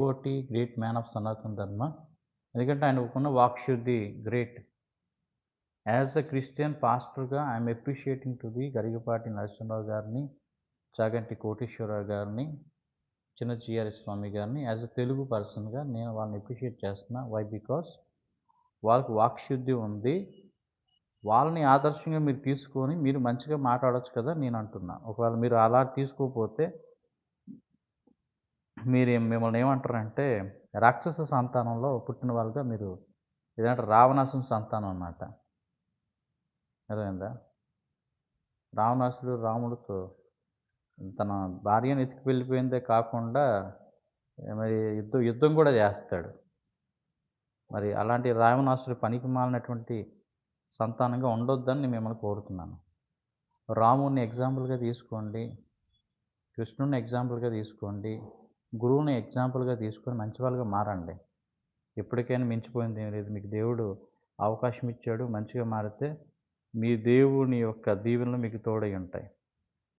Devotee, great man of సనాతన ధర్మ. ఎందుకంటే ఆయనకున్న వాక్శుద్ధి గ్రేట్. యాజ్ ఎ క్రిస్టియన్ పాస్టర్‌గా I'm appreciating to the Garikapati Narasimharao గారిని, చాగంటి కోటేశ్వరరావు గారిని, చిన్న జీఆర్ఎస్ స్వామి గారిని యాజ్ ఎ తెలుగు పర్సన్‌గా నేను వాళ్ళని అప్రిషియేట్ చేస్తున్నా. వై? బికాస్ వాళ్ళకి వాక్శుద్ధి ఉంది. వాళ్ళని ఆదర్శంగా మీరు తీసుకొని మీరు మంచిగా మాట్లాడొచ్చు కదా నేను అంటున్నా. ఒకవేళ మీరు అలా తీసుకోపోతే మిమ్మల్ని ఏమంటారంటే రాక్షస సంతానంలో పుట్టిన వాళ్ళుగా మీరు ఏదంటే రావణాసుని సంతానం అన్నమాట. అర్థమైందా? రావణాసుడు రాముడితో తన భార్యను ఎత్తుకు వెళ్ళిపోయిందే కాకుండా మరి యుద్ధం కూడా చేస్తాడు. మరి అలాంటి రావణాసుడి పనికిమాలినటువంటి సంతానంగా ఉండొద్దని నేను మిమ్మల్ని కోరుతున్నాను. రాముడిని ఎగ్జాంపుల్‌గా తీసుకోండి. కృష్ణుడిని ఎగ్జాంపుల్‌గా తీసుకోండి. గురువుని ఎగ్జాంపుల్‌గా తీసుకొని మంచి వాళ్ళుగా మారండి. ఎప్పటికైనా మించిపోయింది ఏమి లేదు. మీకు దేవుడు అవకాశం ఇచ్చాడు. మంచిగా మారితే మీ దేవుని యొక్క దీవెనలు మీకు తోడై ఉంటాయి.